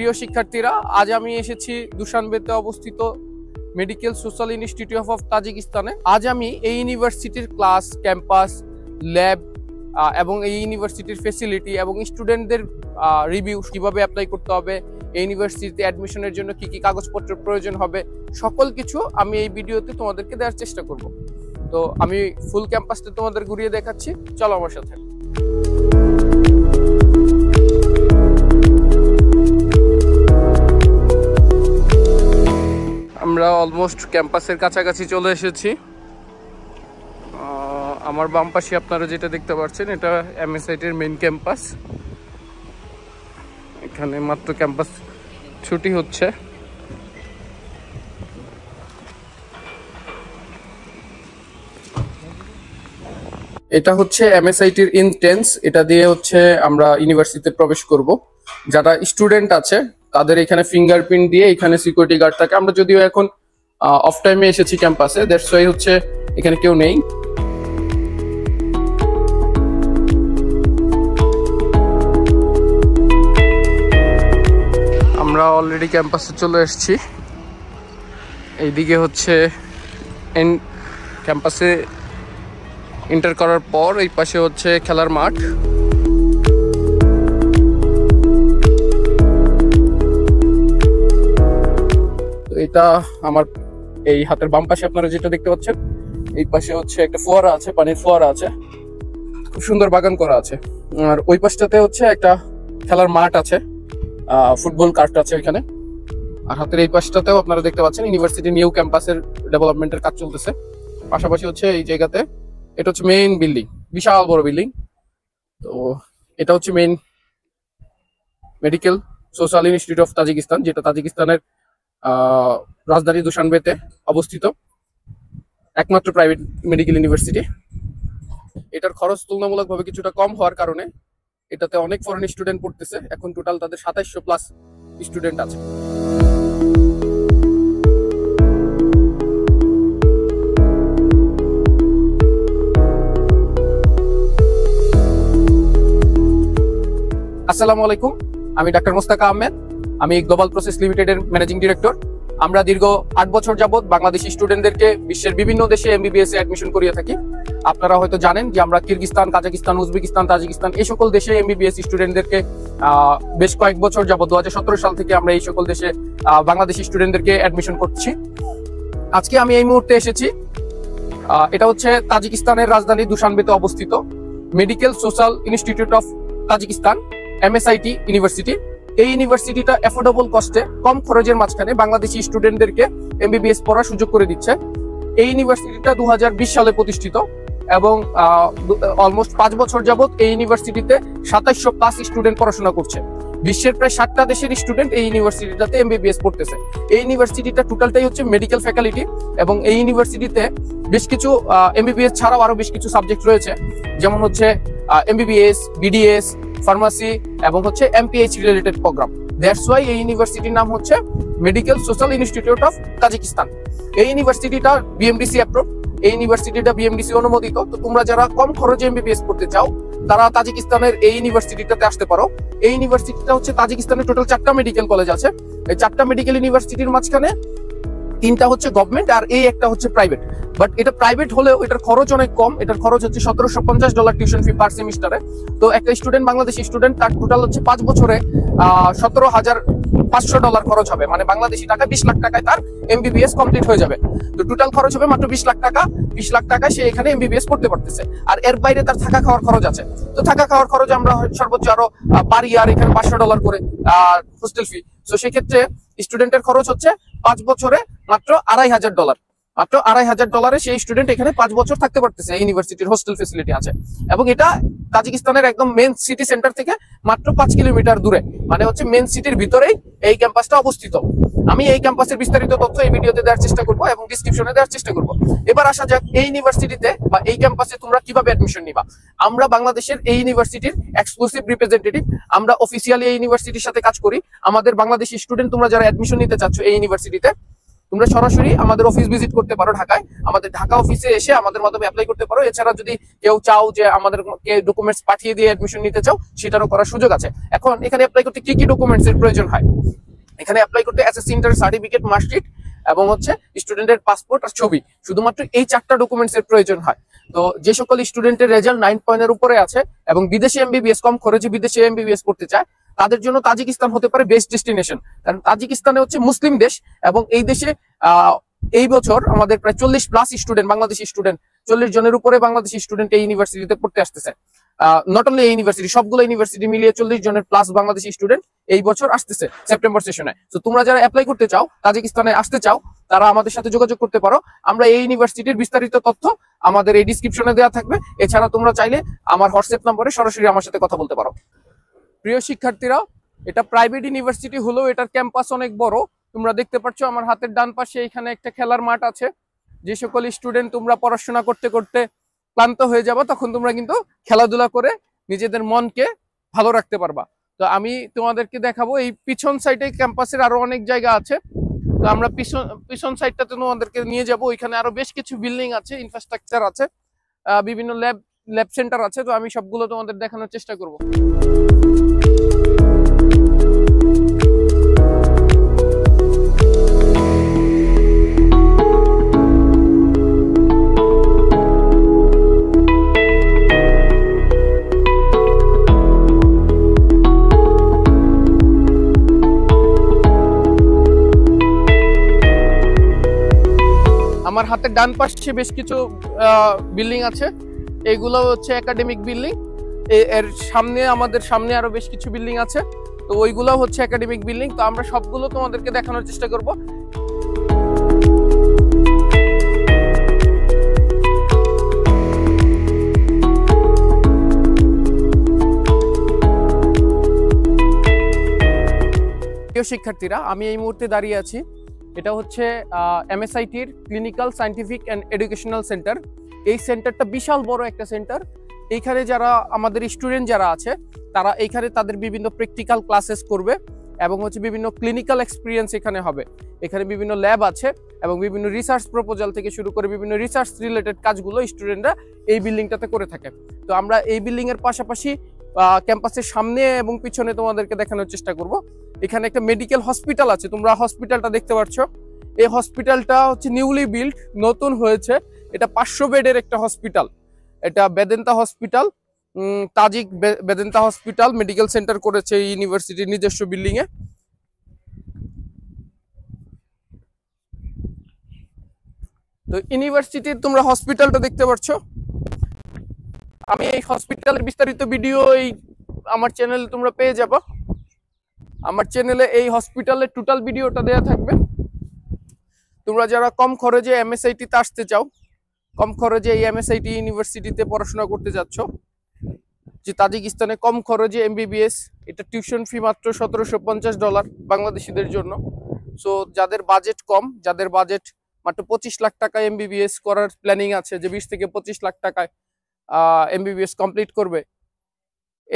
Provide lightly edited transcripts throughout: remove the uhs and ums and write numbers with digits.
প্রিয় শিক্ষার্থীরা, আজ আমি এসেছি দুশানবেতে অবস্থিত মেডিকেল সোশ্যাল ইনস্টিটিউট অফ তাজিকিস্তানে। আজ আমি এই ইউনিভার্সিটির ক্লাস, ক্যাম্পাস, ল্যাব এবং এই ইউনিভার্সিটির ফেসিলিটি এবং স্টুডেন্টদের রিভিউ, কিভাবে অ্যাপ্লাই করতে হবে, এই ইউনিভার্সিটিতে অ্যাডমিশনের জন্য কি কি কাগজপত্র প্রয়োজন হবে, সকল কিছু আমি এই ভিডিওতে তোমাদেরকে দেওয়ার চেষ্টা করব। তো আমি ফুল ক্যাম্পাসটা তোমাদের ঘুরিয়ে দেখাচ্ছি, চলো আমার সাথে। আমরা অলমোস্ট ক্যাম্পাসের কাছাকাছি চলে এসেছি। আমার বাম পাশে আপনারা যেটা দেখতে পাচ্ছেন, এটা এমএসআইটির মেইন ক্যাম্পাস। এখানে মাত্র ক্যাম্পাস ছুটি হচ্ছে। এটা হচ্ছে এমএসআইটির এন্ট্রান্স। এটা দিয়ে হচ্ছে আমরা ইউনিভার্সিটিতে প্রবেশ করব। যারা স্টুডেন্ট আছে তাদের এখানে ফিঙ্গারপ্রিন্ট দিয়ে এখানে সিকিউরিটি গার্ড থাকে। আমরা যদিও এখন অফ টাইমে এসেছি ক্যাম্পাসে, দ্যাটস ওয়াই হচ্ছে এখানে কেউ নেই। আমরা অলরেডি ক্যাম্পাসে চলে এসেছি। এইদিকে হচ্ছে ক্যাম্পাসে এন্টার করার পর এই পাশে হচ্ছে খেলার মাঠ। এটা আমার এই হাতের বাম পাশে আপনারা যেটা দেখতে পাচ্ছেন, এই পাশে হচ্ছে একটা ফোয়ারা আছে, পানির ফোয়ারা আছে, খুব সুন্দর বাগান করা আছে। আর ওই পাশটাতে হচ্ছে একটা খেলার মাঠ আছে, ফুটবল কার্ট আছে ওইখানে। আর হাতের এই পাশটাতেও আপনারা দেখতে পাচ্ছেন ইউনিভার্সিটি নিউ ক্যাম্পাসের ডেভেলপমেন্টের কাজ চলতেছে। পাশাপাশি হচ্ছে এই জায়গাতে এটা হচ্ছে মেইন বিল্ডিং, বিশাল বড় বিল্ডিং। তো এটা হচ্ছে main medical social institute of Tajikistan, যেটা তাজিকিস্তানের রাজধানী দুশানবেতে অবস্থিত একমাত্র প্রাইভেট মেডিকেল ইউনিভার্সিটি। এটার খরচ তুলনামূলকভাবে কিছুটা কম হওয়ার কারণে এটাতে অনেক ফরেন স্টুডেন্ট পড়তেছে। এখন টোটাল তাদের 2700 প্লাস স্টুডেন্ট আছে। আসসালামু আলাইকুম, আমি ডাক্তার মোস্তাক আহমেদ। আমি গ্লোবাল প্রসেস লিমিটেডের ম্যানেজিং ডিরেক্টর। আমরা দীর্ঘ 8 বছর যাবত বাংলাদেশি স্টুডেন্টদেরকে বিশ্বের বিভিন্ন দেশে এমবিবিএস এ অ্যাডমিশন করিয়ে থাকি। আপনারা হয়তো জানেন যে আমরা কিরগিস্তান, কাজাকিস্তান, উজবেকিস্তান, তাজিকিস্তান এই সকল দেশে এমবিবিএস স্টুডেন্টদেরকে বেশ কয়েক বছর যাবত 2017 সাল থেকে আমরা এই সকল দেশে বাংলাদেশি স্টুডেন্টদেরকে অ্যাডমিশন করছি। আজকে আমি এই মুহূর্তে এসেছি, এটা হচ্ছে তাজিকিস্তানের রাজধানী দুশানবেতে অবস্থিত medical social institute of Tajikistan, MSIT university. এই ইউনিভার্সিটিটা অ্যাফোর্ডেবল কস্টে, কম খরচের মাঝখানে বাংলাদেশি স্টুডেন্টদেরকে এমবিবিএস পড়ার সুযোগ করে দিচ্ছে। এই ইউনিভার্সিটিটা 2020 সালে প্রতিষ্ঠিত এবং অলমোস্ট 5 বছর যাবত এই ইউনিভার্সিটিতে 2700 প্লাস স্টুডেন্ট পড়াশোনা করছে। বিশ্বের প্রায় 60টা দেশের স্টুডেন্ট এই ইউনিভার্সিটিটাতে এমবিবিএস পড়তেছে। এই ইউনিভার্সিটিটা টোটালটাই হচ্ছে মেডিকেল ফ্যাকাল্টি এবং এই ইউনিভার্সিটিতে বেশ কিছু এমবিবিএস ছাড়াও আরো বেশ কিছু সাবজেক্ট রয়েছে, যেমন হচ্ছে এমবিবিএস, বিডিএস, ফার্মাসি এবং হচ্ছে MPH related programme. That's why এই ইউনিভার্সিটির নাম হচ্ছে medical social institute of Tajikistan. এই ইউনিভার্সিটিটা বিএমডিসি অ্যাপ্রুভ, এই ইউনিভার্সিটিটা বিএমডিসি অনুমোদিত। তো তোমরা যারা কম খরচে এমবিবিএস পড়তে চাও তারা তাজিকিস্তানের এই ইউনিভার্সিটিটাতে আসতে পারো। এই ইউনিভার্সিটিটা হচ্ছে তাজিকিস্তানের টোটাল 4টা মেডিকেল কলেজ আছে। এই 4টা মেডিকেল ইউনিভার্সিটির মাঝখানে 3টা হচ্ছে গভর্নমেন্ট আর এই একটা হচ্ছে প্রাইভেট। বাট এটা প্রাইভেট হলেও এটার খরচ অনেক কম। এটার খরচ হচ্ছে $1750 টিউশন ফি পার সেমিস্টারে। তো একটা স্টুডেন্ট, বাংলাদেশি স্টুডেন্ট, তার টোটাল হচ্ছে 5 বছরে $17,500 খরচ হবে, মানে বাংলাদেশি টাকা 20 লাখ টাকায় তার এমবিবিএস কমপ্লিট হয়ে যাবে। তো টোটাল খরচ হবে মাত্র 20 লাখ টাকা। 20 লাখ টাকায় সে এখানে এমবিবিএস পড়তে পারতেছে। আর এর বাইরে তার থাকা খাওয়ার খরচ আছে। তো থাকা খাওয়ার খরচ আমরা সর্বোচ্চ আরো পার ইয়ার এখানে $500 করে হোস্টেল ফি। তো সেক্ষেত্রে স্টুডেন্টের খরচ হচ্ছে 5 বছরে মাত্র $2,500। মাত্র $2,500 সেই স্টুডেন্ট এখানে 5 বছর থাকতে পারতেছে। ইউনিভার্সিটির হোস্টেল ফেসিলিটি আছে এবং এটা তাজিকিস্তানের একদম মেন সিটি সেন্টার থেকে মাত্র 5 কিলোমিটার দূরে, মানে হচ্ছে মেন সিটির ভিতরেই এই ক্যাম্পাসটা অবস্থিত। আমি এই ক্যাম্পাসের বিস্তারিত তথ্য এই ভিডিওতে দেওয়ার চেষ্টা করব এবং ডিসক্রিপশনে দেওয়ার চেষ্টা করব। এবার আসা যাক এই ইউনিভার্সিটিতে বা এই ক্যাম্পাসে তোমরা কিভাবে অ্যাডমিশন নিবা। আমরা বাংলাদেশের এই ইউনিভার্সিটির এক্সক্লুসিভ রিপ্রেজেন্টেটিভ, আমরা অফিসিয়ালি এই ইউনিভার্সিটির সাথে কাজ করি। আমাদের বাংলাদেশি স্টুডেন্ট তোমরা যারা অ্যাডমিশন নিতে চাচ্ছ এই ইউনিভার্সিটিতে, তোমরা সরাসরি আমাদের অফিস ভিজিট করতে পারো ঢাকায়, আমাদের ঢাকা অফিসে এসে আমাদের মাধ্যমে অ্যাপ্লাই করতে পারো। এছাড়া যদি কেউ চাও যে আমাদের ডকুমেন্টস পাঠিয়ে দিয়ে অ্যাডমিশন নিতে চাও, সেটারও করার সুযোগ আছে। এখন এখানে অ্যাপ্লাই করতে কি কি ডকুমেন্টস এর প্রয়োজন হয়? এখানে অ্যাপ্লাই করতে এসএসসি ইন্টার সার্টিফিকেট, মার্কশিট এবং হচ্ছে স্টুডেন্টের পাসপোর্ট আর ছবি, শুধুমাত্র এই 4টা ডকুমেন্টস এর প্রয়োজন হয়। তো যে সকল স্টুডেন্টের রেজাল্ট 9 পয়েন্টের উপরে আছে এবং বিদেশে এমবিবিএস, কম খরচে বিদেশে এমবিবিএস করতে চায়, তাদের জন্য তাজিকিস্তান হতে পারে বেস্ট ডেস্টিনেশন। কারণ তাজিকিস্তানে হচ্ছে মুসলিম দেশ এবং এই দেশে এই বছর আমাদের প্রায় 40+ স্টুডেন্ট, বাংলাদেশি স্টুডেন্ট, 40 জনের উপরে বাংলাদেশি স্টুডেন্ট এই ইউনিভার্সিটিতে পড়তে আসতেছে। নট অনলি এই ইউনিভার্সিটি, সবগুলো ইউনিভার্সিটি মিলিয়ে 40 জনের প্লাস বাংলাদেশি স্টুডেন্ট এই বছর আসতেছে সেপ্টেম্বর সেশনে। তো তোমরা যারা অ্যাপ্লাই করতে চাও, তাজিকিস্তানে আসতে চাও, তারা আমাদের সাথে যোগাযোগ করতে পারো। আমরা এই ইউনিভার্সিটির বিস্তারিত তথ্য আমাদের এই ডিসক্রিপশনে দেওয়া থাকবে। এছাড়া তোমরা চাইলে আমার হোয়াটসঅ্যাপ নম্বরে সরাসরি আমার সাথে কথা বলতে পারো। প্রিয় শিক্ষার্থীরা, এটা প্রাইভেট ইউনিভার্সিটি হলেও এটার ক্যাম্পাস অনেক বড়। তোমরা দেখতে পাচ্ছ আমার হাতের ডান পাশে এখানে একটা খেলার মাঠ আছে। যে সকল স্টুডেন্ট তোমরা পড়াশোনা করতে করতে ক্লান্ত হয়ে যাবে, তখন তোমরা কিন্তু খেলাধুলা করে নিজেদের মনকে ভালো রাখতে পারবা। তো আমি তোমাদেরকে দেখাবো এই পিছন সাইডে ক্যাম্পাসের আরো অনেক জায়গা আছে। তো আমরা পিছন সাইডটাতে তোমাদেরকে নিয়ে যাব। ওইখানে আরো বেশ কিছু বিল্ডিং আছে, ইনফ্রাস্ট্রাকচার আছে, বিভিন্ন ল্যাব সেন্টার আছে। তো আমি সবগুলো তোমাদের দেখানোর চেষ্টা করব। আমার হাতের ডান পাশে বেশ কিছু বিল্ডিং আছে, এইগুলো হচ্ছে একাডেমিক বিল্ডিং। এর সামনে, আমাদের সামনে আরো বেশ কিছু বিল্ডিং আছে, তো ওইগুলো হচ্ছে একাডেমিক বিল্ডিং। তো আমরা সবগুলো তোমাদেরকে দেখানোর চেষ্টা করব। প্রিয় শিক্ষার্থীরা, আমি এই মুহূর্তে দাঁড়িয়ে আছি, এটা হচ্ছে এমএসআইটির clinical scientific and educational centre. এই সেন্টারটা বিশাল বড় একটা সেন্টার। এইখানে যারা আমাদের স্টুডেন্ট যারা আছে, তারা এইখানে তাদের বিভিন্ন প্র্যাকটিক্যাল ক্লাসেস করবে এবং হচ্ছে বিভিন্ন ক্লিনিক্যাল এক্সপিরিয়েন্স এখানে হবে। এখানে বিভিন্ন ল্যাব আছে এবং বিভিন্ন রিসার্চ প্রপোজাল থেকে শুরু করে বিভিন্ন রিসার্চ রিলেটেড কাজগুলো স্টুডেন্টরা এই বিল্ডিংটাতে করে থাকে। তো আমরা এই বিল্ডিং এর পাশাপাশি ক্যাম্পাসের সামনে এবং পিছনে তোমাদেরকে দেখানোর চেষ্টা করব। এখানে একটা মেডিকেল হসপিটাল আছে, তোমরা হসপিটালটা দেখতে পাচ্ছ। এই হসপিটালটা হচ্ছে নিউলি বিল্ড, নতুন হয়েছে। এটা 500 বেডের একটা হসপিটাল। এটা Vedanta hospital, Tajik Vedanta hospital medical centre করেছে এই ইউনিভার্সিটির নিজস্ব বিল্ডিং এ। তো ইউনিভার্সিটির তোমরা হসপিটালটা দেখতে পাচ্ছ। আমি এই হসপিটালের বিস্তারিত ভিডিও এই আমার চ্যানেলে তোমরা পেয়ে যাবে। আমার চ্যানেলে এই হসপিটালের টোটাল ভিডিওটা দেয়া থাকবে। তোমরা যারা কম খরচে এমএসআইটিতে আসতে চাও, কম খরচে এই এমএসআইটি ইউনিভার্সিটিতে পড়াশোনা করতে যাচ্ছ, যে তাজিকিস্তানে কম খরচে এমবিবিএস, এটা টিউশন ফি মাত্র $1750 বাংলাদেশিদের জন্য। সো যাদের বাজেট কম, যাদের বাজেট মাত্র 25 লাখ টাকা এমবিবিএস করার প্ল্যানিং আছে, যে 20 থেকে 25 লাখ টাকায় এমবিবিএস কমপ্লিট করবে,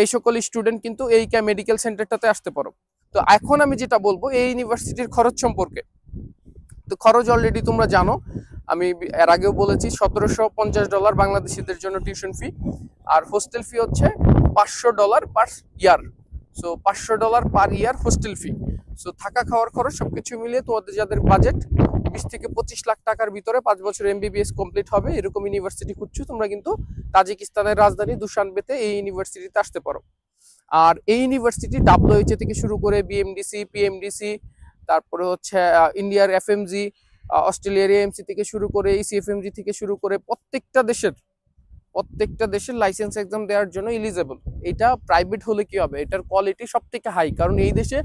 এই সকল স্টুডেন্ট কিন্তু এই মেডিকেল সেন্টারটাতে আসতে পারো। তো এখন আমি যেটা বলবো এই ইউনিভার্সিটির খরচ সম্পর্কে। তো খরচ অলরেডি তোমরা জানো, আমি এর আগেও বলেছি $1750 বাংলাদেশিদের জন্য টিউশন ফি, আর হোস্টেল ফি হচ্ছে $500 পার ইয়ার। সো $500 পার ইয়ার হোস্টেল ফি। সো থাকা খাওয়ার খরচ সবকিছু মিলিয়ে তোমাদের যাদের বাজেট 20 থেকে 25 লাখ টাকার ভিতরে 5 বছর এমবিবিএস কমপ্লিট হবে এরকম ইউনিভার্সিটি খুঁজছো, তোমরা কিন্তু তাজিকিস্তানের রাজধানী দুশানবেতে এই ইউনিভার্সিটিতে আসতে পারো। আর এই ইউনিভার্সিটি WHA থেকে শুরু করে BMDC, PMDC, তারপরে হচ্ছে ইন্ডিয়ার FMG, অস্ট্রেলিয়ার AMC থেকে শুরু করে ECFMG থেকে শুরু করে প্রত্যেকটা দেশের লাইসেন্স এক্সাম দেওয়ার জন্য এলিজেবল। এটা প্রাইভেট হলে কি হবে, এটার কোয়ালিটি সব থেকে হাই, কারণ এই দেশে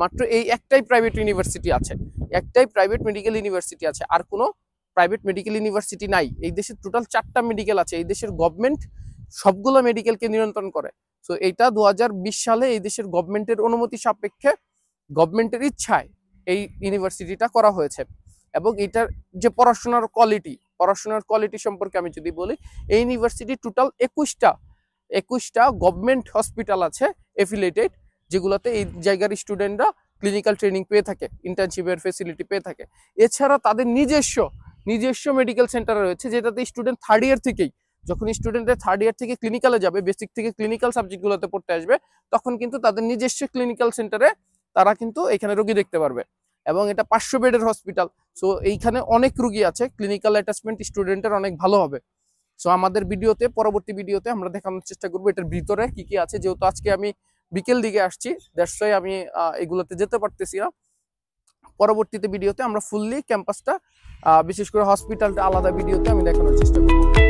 মাত্র এই একটাই প্রাইভেট ইউনিভার্সিটি আছে, একটাই প্রাইভেট মেডিকেল ইউনিভার্সিটি আছে, আর কোনো প্রাইভেট মেডিকেল ইউনিভার্সিটি নাই। এই দেশে টোটাল 4টা মেডিকেল আছে। এই দেশের গভর্নমেন্ট সবগুলো মেডিকেলকে নিয়ন্ত্রণ করে। সো এটা 2020 সালে এই দেশের গভর্নমেন্টের অনুমতি সাপেক্ষে, গভর্নমেন্টের ইচ্ছায় এই ইউনিভার্সিটিটা করা হয়েছে। এবং এটার যে পড়াশোনার কোয়ালিটি সম্পর্কে আমি যদি বলি, এই ইউনিভার্সিটি টোটাল 21টা গভর্নমেন্ট হসপিটাল আছে এফিলিয়েটেড, যেগুলোতে এই জায়গার স্টুডেন্টরা ক্লিনিক্যাল ট্রেনিং পেয়ে থাকে, ইন্টার্নশিপের ফেসিলিটি পেয়ে থাকে। এছাড়া তাদের নিজস্ব মেডিকেল সেন্টার রয়েছে, যেটাতে স্টুডেন্ট থার্ড ইয়ার থেকেই, যখন স্টুডেন্টের থার্ড ইয়ার থেকে ক্লিনিক্যালে যাবে, বেসিক থেকে ক্লিনিক্যাল সাবজেক্টগুলোতে পড়তে আসবে, তখন কিন্তু তাদের নিজস্ব ক্লিনিক্যাল সেন্টারে তারা কিন্তু এখানে রোগী দেখতে পারবে। এবং এটা 500 বেডের হসপিটাল, সো এইখানে অনেক রোগী আছে, ক্লিনিক্যাল অ্যাটাচমেন্ট স্টুডেন্টের অনেক ভালো হবে। সো আমাদের পরবর্তী ভিডিওতে আমরা দেখানোর চেষ্টা করবো এটার ভিতরে কি কি আছে। যেহেতু আজকে আমি বিকেল দিকে আসছি, দ্যাটস ওয়াই আমি এগুলোতে যেতে পারতেছি না। পরবর্তীতে ভিডিওতে আমরা ফুললি ক্যাম্পাসটা, বিশেষ করে হসপিটালটা আলাদা ভিডিওতে আমি দেখানোর চেষ্টা করবো।